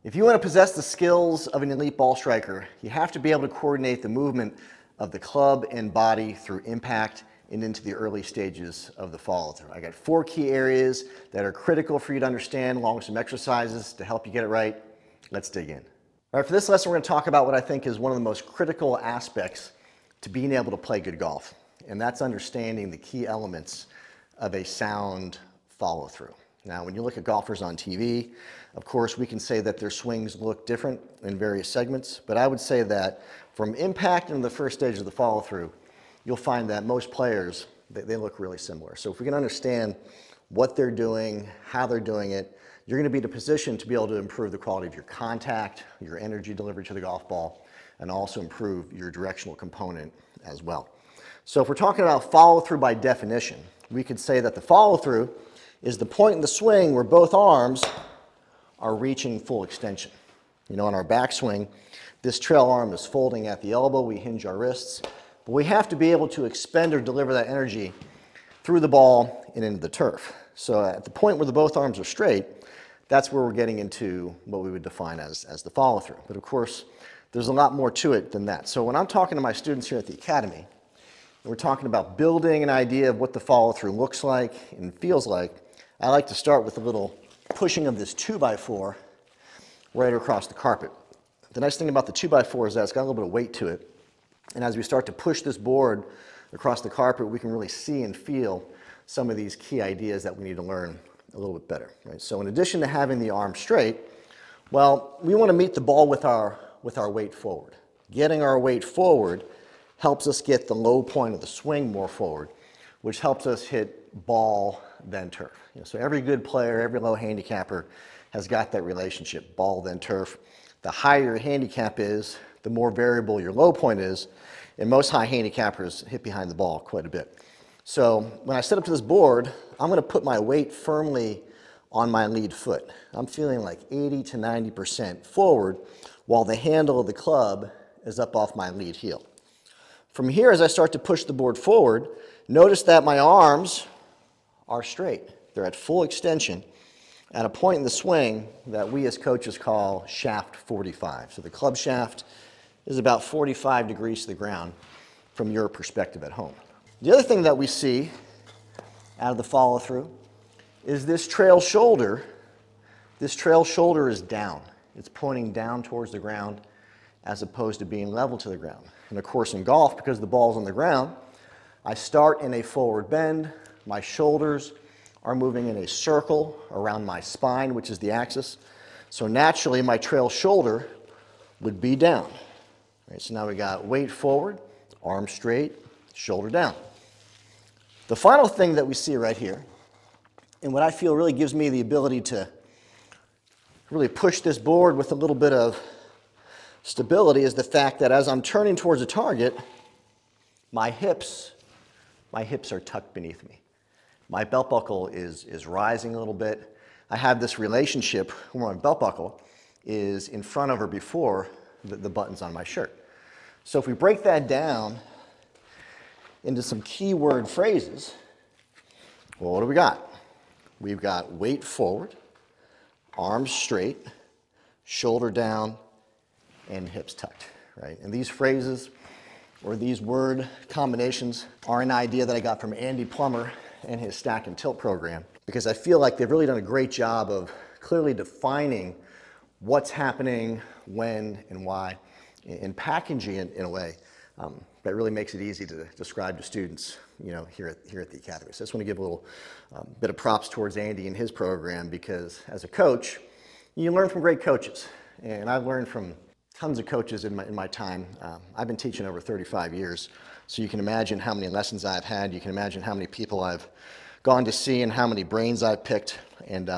If you want to possess the skills of an elite ball striker, you have to be able to coordinate the movement of the club and body through impact and into the early stages of the follow-through. I got 4 key areas that are critical for you to understand, along with some exercises to help you get it right. Let's dig in. All right, for this lesson, we're going to talk about what I think is one of the most critical aspects to being able to play good golf, and that's understanding the key elements of a sound follow-through. Now, when you look at golfers on TV, of course, we can say that their swings look different in various segments, but I would say that from impact in the first stage of the follow-through, you'll find that most players, they look really similar. So if we can understand what they're doing, how they're doing it, you're going to be in a position to be able to improve the quality of your contact, your energy delivery to the golf ball, and also improve your directional component as well. So if we're talking about follow-through by definition, we could say that the follow-through is the point in the swing where both arms are reaching full extension. You know, on our backswing, this trail arm is folding at the elbow, we hinge our wrists, but we have to be able to expend or deliver that energy through the ball and into the turf. So at the point where the both arms are straight, that's where we're getting into what we would define as the follow-through. But of course, there's a lot more to it than that. So when I'm talking to my students here at the Academy, and we're talking about building an idea of what the follow-through looks like and feels like, I like to start with a little pushing of this 2x4 right across the carpet. The nice thing about the 2x4 is that it's got a little bit of weight to it. And as we start to push this board across the carpet, we can really see and feel some of these key ideas that we need to learn a little bit better, right? So in addition to having the arm straight, well, we want to meet the ball with our weight forward. Getting our weight forward helps us get the low point of the swing more forward, which helps us hit ball then turf. You know, so every good player, every low handicapper has got that relationship, ball then turf. The higher your handicap is, the more variable your low point is, and most high handicappers hit behind the ball quite a bit. So when I set up to this board, I'm going to put my weight firmly on my lead foot. I'm feeling like 80 to 90% forward, while the handle of the club is up off my lead heel. From here, as I start to push the board forward, notice that my arms are straight. They're at full extension at a point in the swing that we as coaches call shaft 45. So the club shaft is about 45 degrees to the ground from your perspective at home. The other thing that we see out of the follow-through is this trail shoulder. This trail shoulder is down. It's pointing down towards the ground as opposed to being level to the ground. And of course in golf, because the ball's on the ground, I start in a forward bend. My shoulders are moving in a circle around my spine, which is the axis. So naturally, my trail shoulder would be down. Right, so now we got weight forward, arm straight, shoulder down. The final thing that we see right here, and what I feel really gives me the ability to really push this board with a little bit of stability, is the fact that as I'm turning towards a target, my hips are tucked beneath me. My belt buckle is rising a little bit. I have this relationship where my belt buckle is in front of or before the buttons on my shirt. So if we break that down into some keyword phrases, well, what do we got? We've got weight forward, arms straight, shoulder down, and hips tucked, right? And these phrases or these word combinations are an idea that I got from Andy Plummer and his Stack and Tilt program, because I feel like they've really done a great job of clearly defining what's happening, when, and why, and packaging it in a way that really makes it easy to describe to students, you know, here at the Academy. So I just want to give a little bit of props towards Andy and his program, because as a coach, you learn from great coaches, and I've learned from tons of coaches in my time. I've been teaching over 35 years, so you can imagine how many lessons I've had. You can imagine how many people I've gone to see and how many brains I've picked. And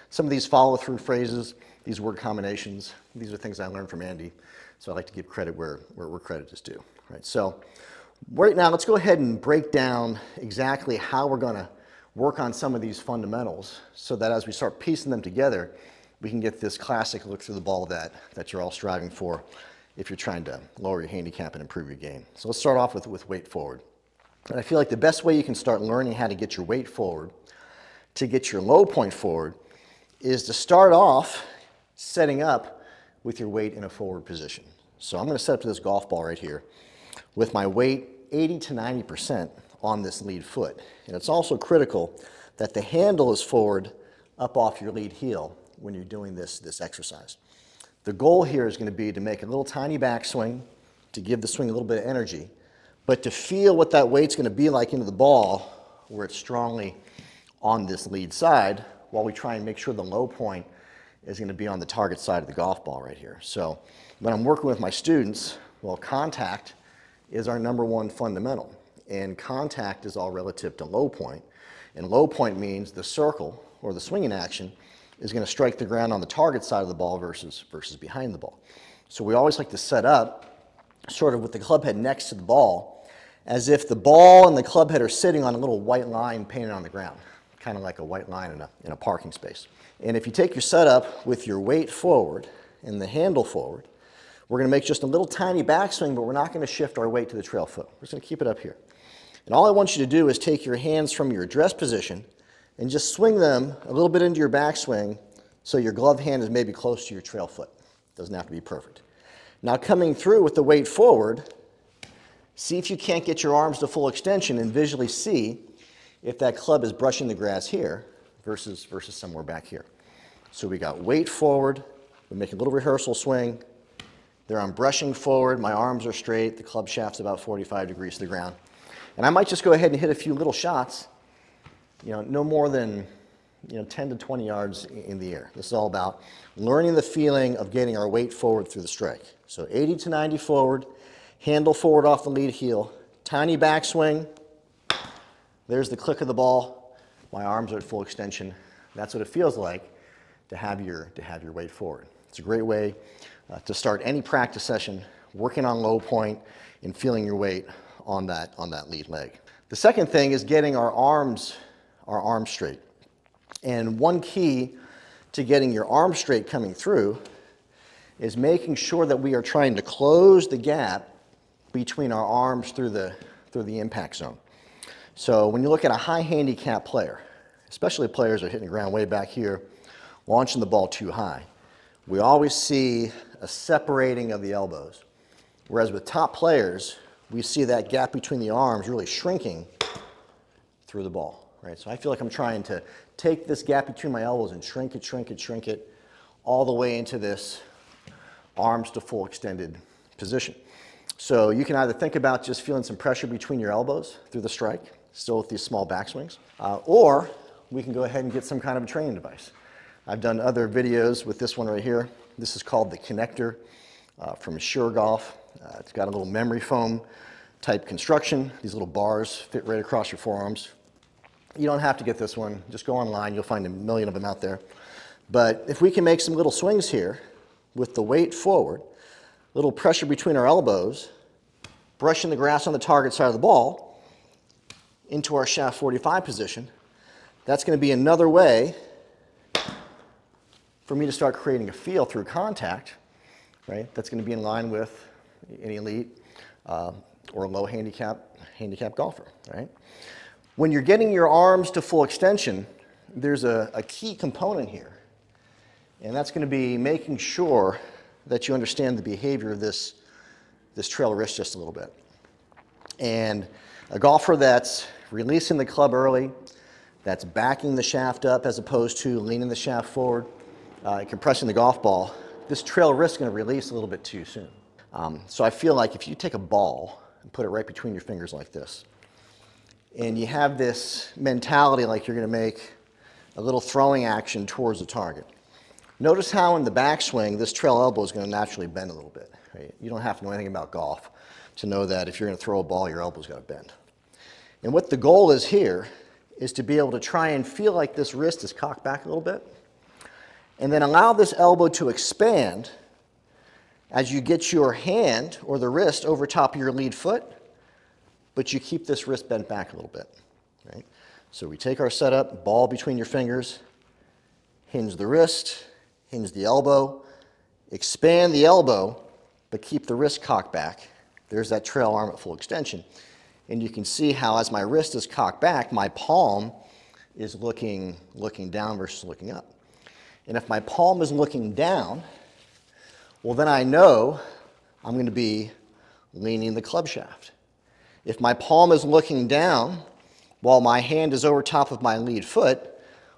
some of these follow-through phrases, these word combinations, these are things I learned from Andy. So I like to give credit where credit is due. Right? So right now, let's go ahead and break down exactly how we're going to work on some of these fundamentals, so that as we start piecing them together, we can get this classic look through the ball that you're all striving for if you're trying to lower your handicap and improve your game. So let's start off with weight forward. And I feel like the best way you can start learning how to get your weight forward, to get your low point forward, is to start off setting up with your weight in a forward position. So I'm going to set up to this golf ball right here with my weight 80 to 90% on this lead foot. And it's also critical that the handle is forward up off your lead heel when you're doing this exercise. The goal here is going to be to make a little tiny backswing to give the swing a little bit of energy, but to feel what that weight's going to be like into the ball where it's strongly on this lead side while we try and make sure the low point is going to be on the target side of the golf ball right here. So when I'm working with my students, well, contact is our #1 fundamental, and contact is all relative to low point, and low point means the circle or the swinging action is going to strike the ground on the target side of the ball versus behind the ball. So we always like to set up sort of with the club head next to the ball as if the ball and the club head are sitting on a little white line painted on the ground, kind of like a white line in a parking space. And if you take your setup with your weight forward and the handle forward, we're going to make just a little tiny backswing, but we're not going to shift our weight to the trail foot. We're just going to keep it up here. And all I want you to do is take your hands from your address position and just swing them a little bit into your backswing so your glove hand is maybe close to your trail foot. Doesn't have to be perfect. Now coming through with the weight forward, see if you can't get your arms to full extension and visually see if that club is brushing the grass here versus somewhere back here. So we got weight forward, we make a little rehearsal swing. There I'm brushing forward, my arms are straight, the club shaft's about 45 degrees to the ground. And I might just go ahead and hit a few little shots, no more than 10 to 20 yards in the air. This is all about learning the feeling of getting our weight forward through the strike. So 80 to 90 forward, handle forward off the lead heel, tiny backswing. There's the click of the ball. My arms are at full extension. That's what it feels like to have your weight forward. It's a great way to start any practice session, working on low point and feeling your weight on that lead leg. The second thing is getting our arms straight. And one key to getting your arms straight coming through is making sure that we are trying to close the gap between our arms through the impact zone. So when you look at a high handicap player, especially players that are hitting the ground way back here, launching the ball too high, we always see a separating of the elbows. Whereas with top players, we see that gap between the arms really shrinking through the ball, right? So I feel like I'm trying to take this gap between my elbows and shrink it, all the way into this arms to full extended position. So you can either think about just feeling some pressure between your elbows through the strike, still with these small backswings, or we can go ahead and get some kind of a training device. I've done other videos with this one right here. This is called the Connector from Sure Golf. It's got a little memory foam type construction. These little bars fit right across your forearms. You don't have to get this one. Just go online. You'll find a million of them out there. But if we can make some little swings here with the weight forward, little pressure between our elbows, brushing the grass on the target side of the ball into our shaft 45 position, that's going to be another way for me to start creating a feel through contact, right? That's going to be in line with an elite or a low handicap golfer, right? When you're getting your arms to full extension, there's a key component here, and that's going to be making sure that you understand the behavior of this trail wrist just a little bit. And a golfer that's releasing the club early, that's backing the shaft up as opposed to leaning the shaft forward, compressing the golf ball, this trail wrist is going to release a little bit too soon. So I feel like if you take a ball and put it right between your fingers like this, and you have this mentality like you're going to make a little throwing action towards the target. Notice how in the backswing, this trail elbow is going to naturally bend a little bit. Right? You don't have to know anything about golf to know that if you're going to throw a ball, your elbow's got to bend. And what the goal is here is to be able to try and feel like this wrist is cocked back a little bit, and then allow this elbow to expand as you get your hand or the wrist over top of your lead foot, but you keep this wrist bent back a little bit, right? So we take our setup, ball between your fingers, hinge the wrist, hinge the elbow, expand the elbow, but keep the wrist cocked back. There's that trail arm at full extension. And you can see how as my wrist is cocked back, my palm is looking down versus looking up. And if my palm is looking down, well, then I know I'm going to be leaning the club shaft. If my palm is looking down while my hand is over top of my lead foot,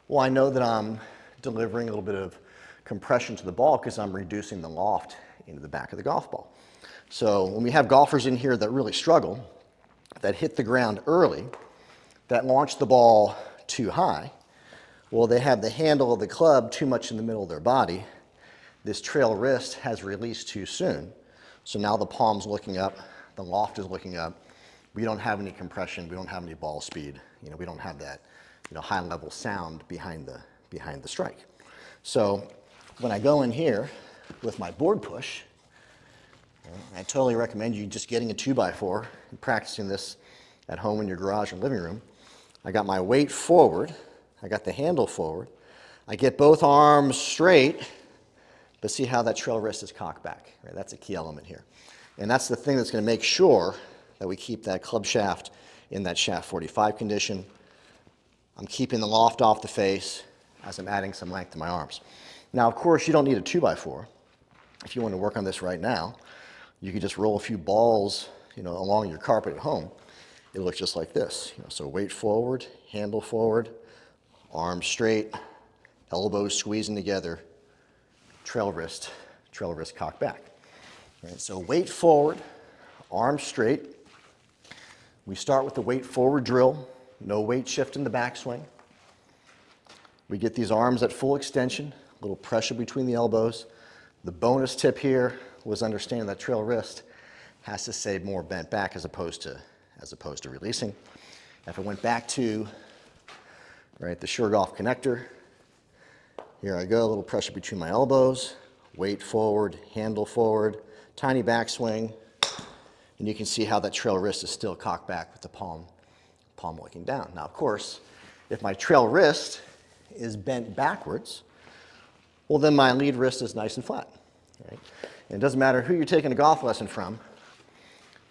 well, I know that I'm delivering a little bit of compression to the ball because I'm reducing the loft into the back of the golf ball. So when we have golfers in here that really struggle, that hit the ground early, that launch the ball too high, well, they have the handle of the club too much in the middle of their body. This trail wrist has released too soon. So now the palm's looking up, the loft is looking up. We don't have any compression, we don't have any ball speed. We don't have that, high level sound behind the strike. So when I go in here with my board push, I totally recommend you just getting a 2x4 and practicing this at home in your garage or living room. I got my weight forward, I got the handle forward, I get both arms straight, but see how that trail wrist is cocked back, right? That's a key element here. And that's the thing that's going to make sure that we keep that club shaft in that shaft 45 condition. I'm keeping the loft off the face as I'm adding some length to my arms. Now, of course, you don't need a 2x4. If you want to work on this right now, you can just roll a few balls, along your carpet at home. It looks just like this. So weight forward, handle forward, arms straight, elbows squeezing together, trail wrist cocked back. All right, so weight forward, arms straight. We start with the weight forward drill, no weight shift in the backswing. We get these arms at full extension, a little pressure between the elbows. The bonus tip here was understanding that trail wrist has to stay more bent back as opposed to releasing. If I went back to the Sure Golf connector, here I go, a little pressure between my elbows, weight forward, handle forward, tiny backswing, and you can see how that trail wrist is still cocked back with the palm looking down. Now, of course, if my trail wrist is bent backwards, well, then my lead wrist is nice and flat. Right? And it doesn't matter who you're taking a golf lesson from,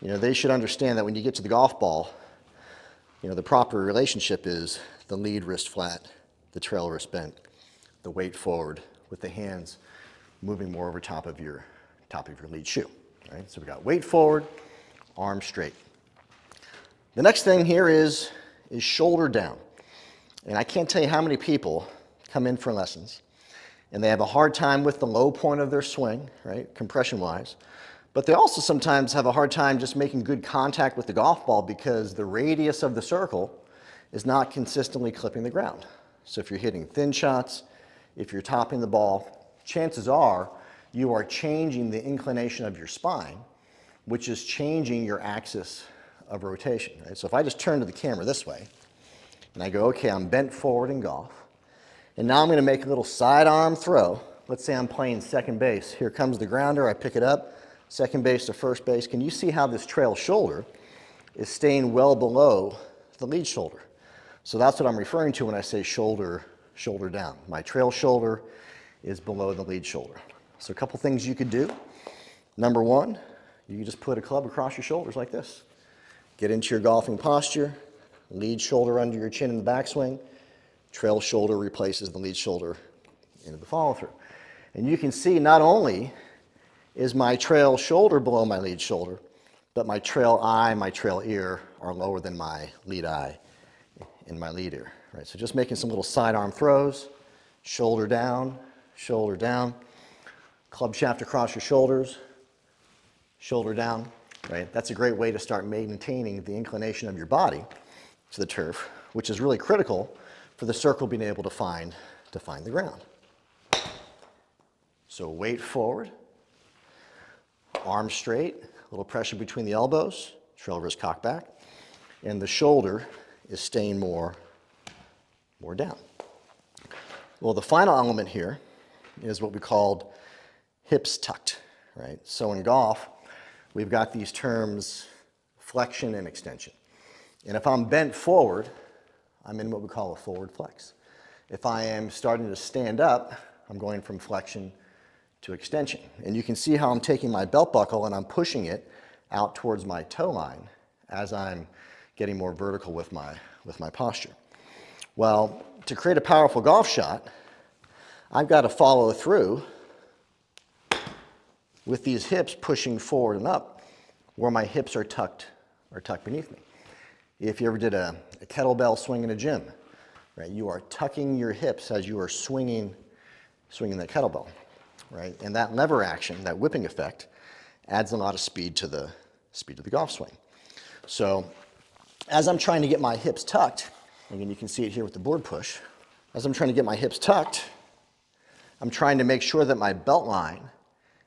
they should understand that when you get to the golf ball, the proper relationship is the lead wrist flat, the trail wrist bent, the weight forward with the hands moving more over top of your lead shoe. Right? So we got weight forward, arms straight. The next thing here is shoulder down. And I can't tell you how many people come in for lessons and they have a hard time with the low point of their swing, right, compression-wise. But they also sometimes have a hard time just making good contact with the golf ball because the radius of the circle is not consistently clipping the ground. So if you're hitting thin shots, if you're topping the ball, chances are you are changing the inclination of your spine, which is changing your axis of rotation. Right? So if I just turn to the camera this way, and I go, okay, I'm bent forward in golf, and now I'm going to make a little sidearm throw. Let's say I'm playing second base. Here comes the grounder, I pick it up, second base to first base. Can you see how this trail shoulder is staying well below the lead shoulder? So that's what I'm referring to when I say shoulder down. My trail shoulder is below the lead shoulder. So a couple things you could do. Number one, you can just put a club across your shoulders like this. Get into your golfing posture, lead shoulder under your chin in the backswing, trail shoulder replaces the lead shoulder into the follow through. And you can see not only is my trail shoulder below my lead shoulder, but my trail eye, my trail ear are lower than my lead eye and my lead ear. Right? So just making some little sidearm throws, shoulder down, club shaft across your shoulders, shoulder down. Right? That's a great way to start maintaining the inclination of your body to the turf, which is really critical for the circle being able to find the ground. So weight forward, arms straight, a little pressure between the elbows, trail wrist cocked back, and the shoulder is staying more down. Well, the final element here is what we called hips tucked, right? So in golf, we've got these terms flexion and extension. And if I'm bent forward, I'm in what we call a forward flex. If I am starting to stand up, I'm going from flexion to extension. And you can see how I'm taking my belt buckle and I'm pushing it out towards my toe line as I'm getting more vertical with my posture. Well, to create a powerful golf shot, I've got to follow through with these hips pushing forward and up where my hips are tucked beneath me. If you ever did a kettlebell swing in a gym, right, you are tucking your hips as you are swinging that kettlebell, right? And that lever action, that whipping effect, adds a lot of speed to the golf swing. So as I'm trying to get my hips tucked, again, you can see it here with the board push. As I'm trying to get my hips tucked, I'm trying to make sure that my belt line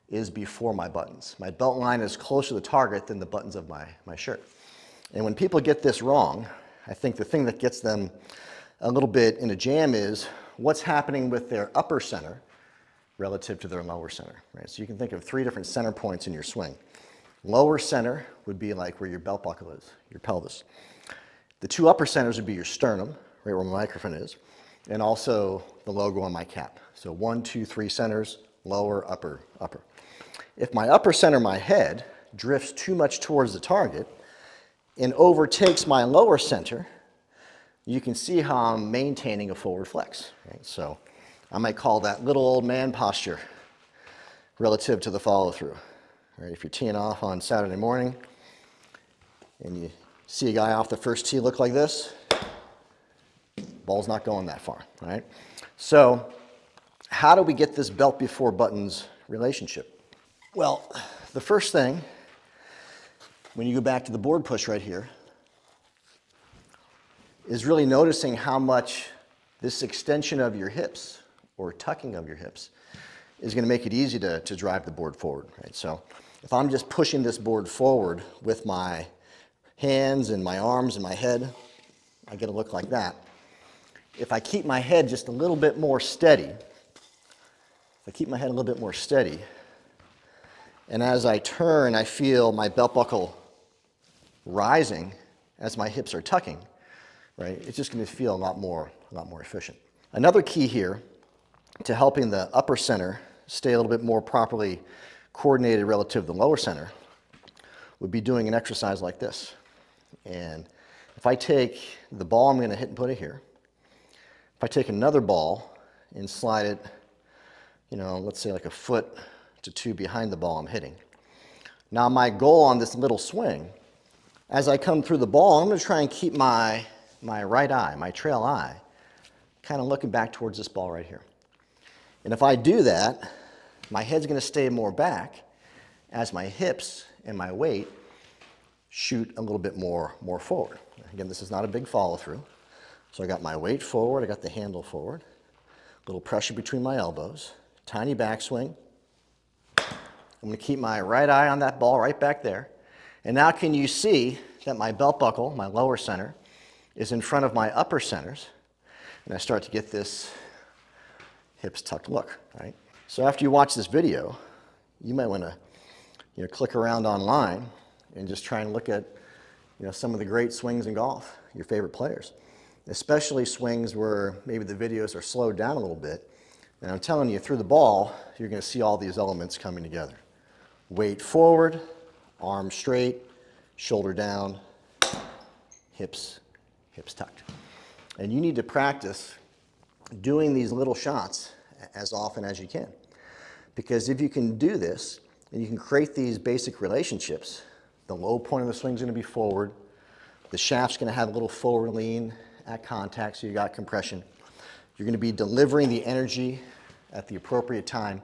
is before my buttons. My belt line is closer to the target than the buttons of my shirt. And when people get this wrong, I think the thing that gets them a little bit in a jam is what's happening with their upper center relative to their lower center, right? So you can think of 3 different center points in your swing. Lower center would be like where your belt buckle is, your pelvis. The 2 upper centers would be your sternum, right where my microphone is, and also the logo on my cap. So 1, 2, 3 centers, lower, upper, upper. If my upper center, my head, drifts too much towards the target and overtakes my lower center, you can see how I'm maintaining a forward flex, right? So I might call that little old man posture relative to the follow through. Right, if you're teeing off on Saturday morning and you see a guy off the first tee look like this, ball's not going that far, right? So how do we get this belt before buttons relationship? Well, the first thing, when you go back to the board push right here, is really noticing how much this extension of your hips or tucking of your hips is going to make it easy to drive the board forward, right? So if I'm just pushing this board forward with my hands and my arms and my head, I get a look like that. If I keep my head just a little bit more steady, and as I turn, I feel my belt buckle rising as my hips are tucking, right? It's just going to feel a lot more efficient. Another key here to helping the upper center stay a little bit more properly coordinated relative to the lower center would be doing an exercise like this. And if I take the ball I'm going to hit and put it here, if I take another ball and slide it, you know, let's say like a foot to 2 behind the ball I'm hitting. Now my goal on this little swing, as I come through the ball, I'm going to try and keep my right eye, my trail eye, kind of looking back towards this ball right here. And if I do that, my head's going to stay more back as my hips and my weight shoot a little bit more forward. Again, this is not a big follow through. So I got my weight forward, I got the handle forward, a little pressure between my elbows, tiny backswing. I'm going to keep my right eye on that ball right back there. And now can you see that my belt buckle, my lower center, is in front of my upper centers, and I start to get this hips tucked look, right? So after you watch this video, you might want to click around online and just try and look at some of the great swings in golf, your favorite players, especially swings where maybe the videos are slowed down a little bit. And I'm telling you, through the ball, you're going to see all these elements coming together. Weight forward, arm straight, shoulder down, hips tucked. And you need to practice doing these little shots as often as you can. Because if you can do this, and you can create these basic relationships, the low point of the swing is going to be forward, the shaft's going to have a little forward lean at contact, so you got compression. You're going to be delivering the energy at the appropriate time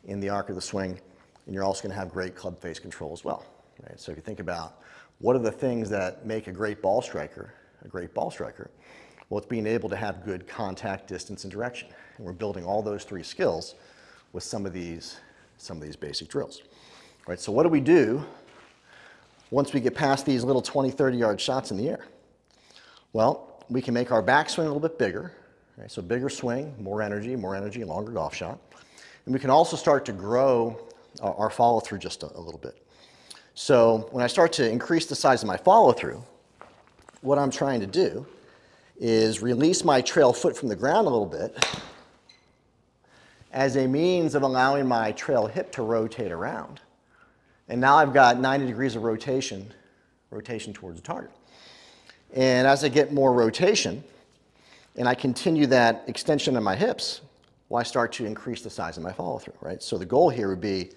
in the arc of the swing, and you're also going to have great club face control as well. Right? So if you think about what are the things that make a great ball striker, well, it's being able to have good contact, distance, and direction. And we're building all those 3 skills with some of these basic drills. Right? So what do we do once we get past these little 20, 30-yard shots in the air? Well, we can make our backswing a little bit bigger. Right? So bigger swing, more energy, longer golf shot. And we can also start to grow our follow-through just a little bit. So when I start to increase the size of my follow-through, what I'm trying to do is release my trail foot from the ground a little bit as a means of allowing my trail hip to rotate around. And now I've got 90 degrees of rotation towards the target. And as I get more rotation, and I continue that extension of my hips, well, I start to increase the size of my follow through, right? So the goal here would be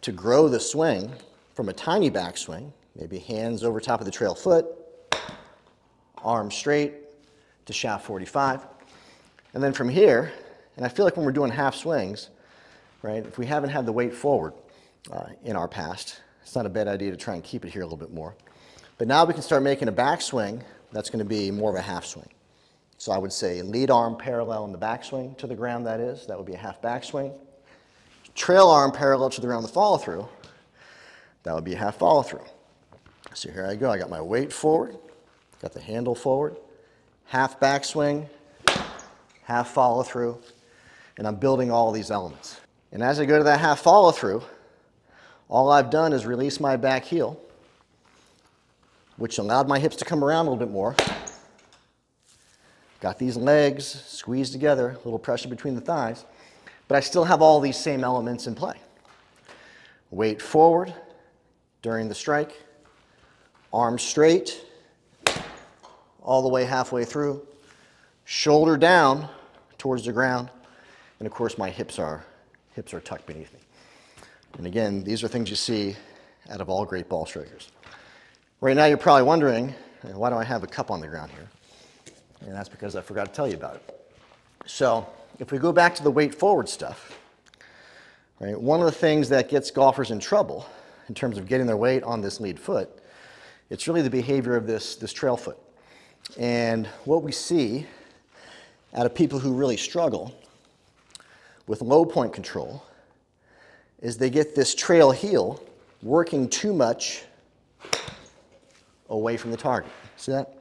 to grow the swing from a tiny backswing, maybe hands over top of the trail foot, arms straight to shaft 45. And then from here, and I feel like when we're doing half swings, right, if we haven't had the weight forward in our past, it's not a bad idea to try and keep it here a little bit more. But now we can start making a backswing that's going to be more of a half swing. So I would say lead arm parallel in the backswing to the ground, that is. That would be a half backswing. Trail arm parallel to the ground, the follow through. That would be a half follow through. So here I go. I got my weight forward, got the handle forward, half backswing, half follow through, and I'm building all these elements. And as I go to that half follow through, all I've done is release my back heel, which allowed my hips to come around a little bit more. Got these legs squeezed together, a little pressure between the thighs, but I still have all these same elements in play. Weight forward during the strike, arms straight, all the way halfway through, shoulder down towards the ground, and of course my hips are tucked beneath me. And again, these are things you see out of all great ball strikers. Right now you're probably wondering, why do I have a cup on the ground here? And that's because I forgot to tell you about it. So if we go back to the weight forward stuff, right, one of the things that gets golfers in trouble in terms of getting their weight on this lead foot, it's really the behavior of this trail foot. And what we see out of people who really struggle with low point control is they get this trail heel working too much away from the target. See that?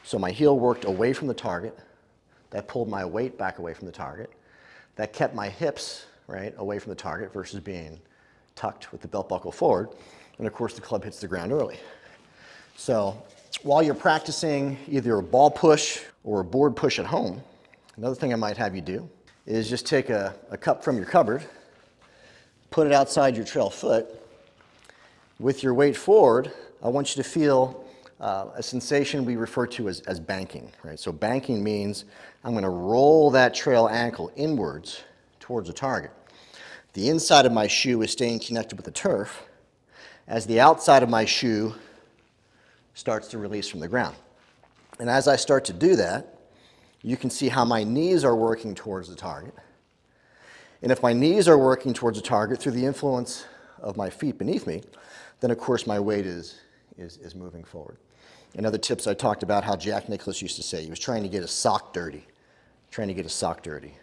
So my heel worked away from the target. That pulled my weight back away from the target. That kept my hips, right, away from the target versus being tucked with the belt buckle forward. And of course the club hits the ground early. So while you're practicing either a ball push or a board push at home, another thing I might have you do is just take a cup from your cupboard, put it outside your trail foot. With your weight forward, I want you to feel a sensation we refer to as banking, right? So banking means I'm going to roll that trail ankle inwards towards the target. The inside of my shoe is staying connected with the turf as the outside of my shoe starts to release from the ground. And as I start to do that, you can see how my knees are working towards the target. And if my knees are working towards the target through the influence of my feet beneath me, then of course my weight is moving forward. In other tips, I talked about how Jack Nicklaus used to say he was trying to get his sock dirty,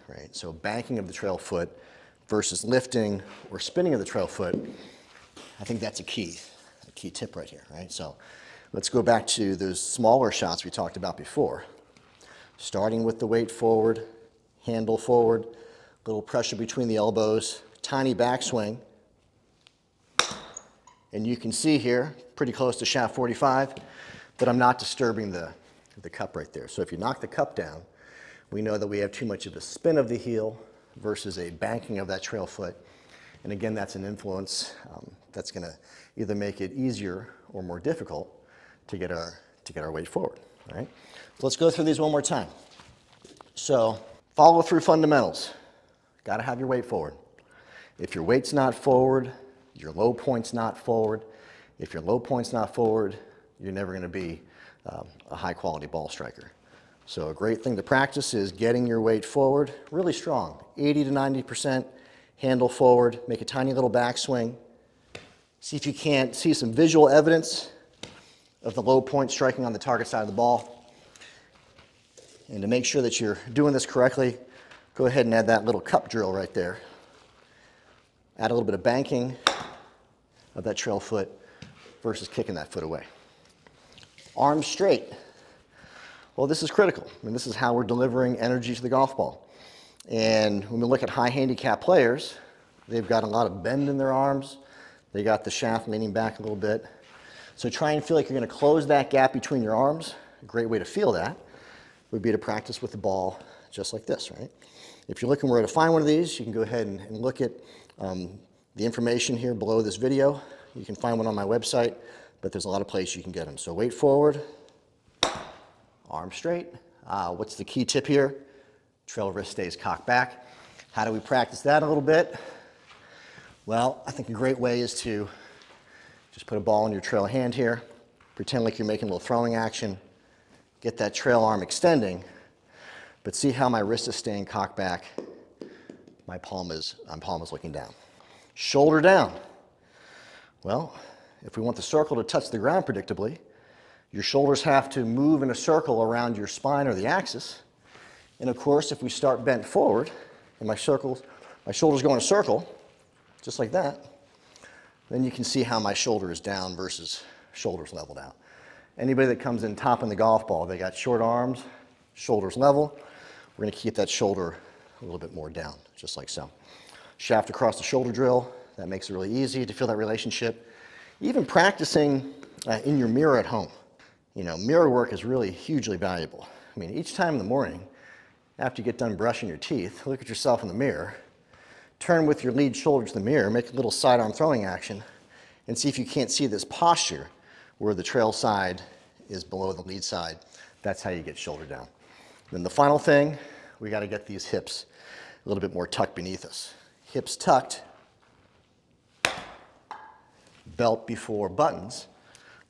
right? So banking of the trail foot versus lifting or spinning of the trail foot, I think that's a key tip right here, right? So let's go back to those smaller shots we talked about before. Starting with the weight forward, handle forward, little pressure between the elbows, tiny backswing. And you can see here, pretty close to shaft 45, that I'm not disturbing the cup right there. So if you knock the cup down, we know that we have too much of a spin of the heel versus a banking of that trail foot. And again, that's an influence that's going to either make it easier or more difficult to get our weight forward. All right? So let's go through these one more time. So follow through fundamentals. Got to have your weight forward. If your weight's not forward, your low point's not forward. If your low point's not forward, you're never going to be a high quality ball striker. So a great thing to practice is getting your weight forward really strong, 80 to 90%, handle forward, make a tiny little backswing. See if you can't see some visual evidence of the low point striking on the target side of the ball. And to make sure that you're doing this correctly, go ahead and add that little cup drill right there. Add a little bit of banking of that trail foot versus kicking that foot away. Arms straight. Well, this is critical. I mean, this is how we're delivering energy to the golf ball. And when we look at high handicap players, they've got a lot of bend in their arms. They got the shaft leaning back a little bit. So try and feel like you're going to close that gap between your arms. A great way to feel that would be to practice with the ball just like this, right? If you're looking where to find one of these, you can go ahead and look at the information here below this video. You can find one on my website, but there's a lot of places you can get them. So weight forward, arm straight. What's the key tip here? Trail wrist stays cocked back. How do we practice that a little bit? Well, I think a great way is to just put a ball in your trail hand here, pretend like you're making a little throwing action, get that trail arm extending, but see how my wrist is staying cocked back, my palm is looking down. Shoulder down. Well, if we want the circle to touch the ground predictably, your shoulders have to move in a circle around your spine or the axis. And of course, if we start bent forward, and my shoulders go in a circle, just like that, then you can see how my shoulder is down versus shoulders leveled out. Anybody that comes in topping the golf ball, they got short arms, shoulders level. We're going to keep that shoulder a little bit more down, just like so. Shaft across the shoulder drill, that makes it really easy to feel that relationship. Even practicing in your mirror at home. You know, mirror work is really hugely valuable. I mean, each time in the morning, after you get done brushing your teeth, look at yourself in the mirror, turn with your lead shoulder to the mirror, make a little sidearm throwing action, and see if you can't see this posture where the trail side is below the lead side. That's how you get shoulder down. Then the final thing, we got to get these hips a little bit more tucked beneath us. Hips tucked, belt before buttons.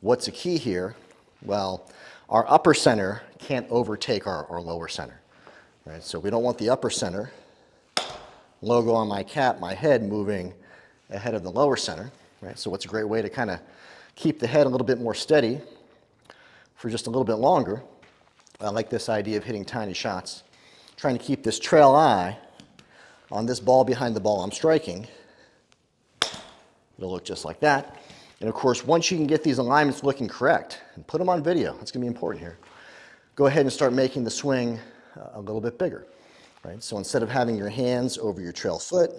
What's the key here? Well, our upper center can't overtake our lower center. Right? So we don't want the upper center, logo on my cap, my head moving ahead of the lower center. Right? So what's a great way to kind of keep the head a little bit more steady for just a little bit longer? I like this idea of hitting tiny shots. Trying to keep this trail eye on this ball behind the ball I'm striking. It'll look just like that. And of course, once you can get these alignments looking correct, and put them on video, that's going to be important here, go ahead and start making the swing a little bit bigger. Right? So instead of having your hands over your trail foot,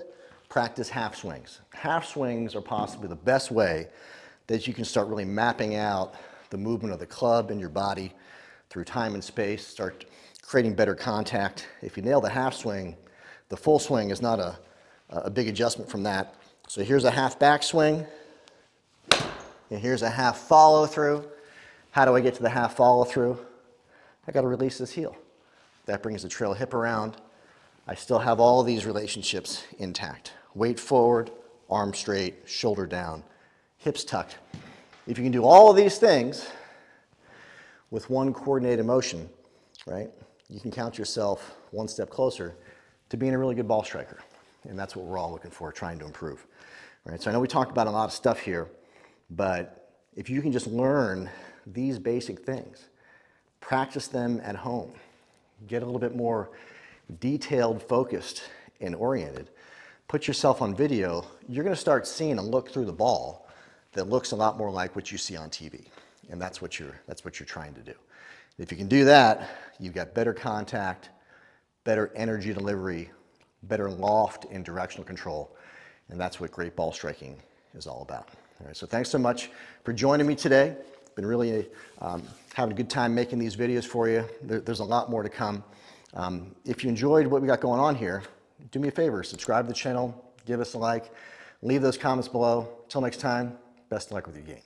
practice half swings. Half swings are possibly the best way that you can start really mapping out the movement of the club and your body through time and space, start creating better contact. If you nail the half swing, the full swing is not a big adjustment from that. So here's a half back swing, and here's a half follow through. How do I get to the half follow through? I got to release this heel. That brings the trail hip around. I still have all of these relationships intact. Weight forward, arm straight, shoulder down, hips tucked. If you can do all of these things with one coordinated motion, right, you can count yourself one step closer to being a really good ball striker. And that's what we're all looking for, trying to improve. Right? So I know we talked about a lot of stuff here, but if you can just learn these basic things, practice them at home, get a little bit more detailed, focused, and oriented, put yourself on video, you're going to start seeing a look through the ball that looks a lot more like what you see on TV. And that's what you're trying to do. If you can do that, you've got better contact, better energy delivery, better loft and directional control. And that's what great ball striking is all about. All right, so thanks so much for joining me today. Been really having a good time making these videos for you. There's a lot more to come. If you enjoyed what we got going on here, do me a favor, subscribe to the channel, give us a like, leave those comments below. Until next time, best of luck with your game.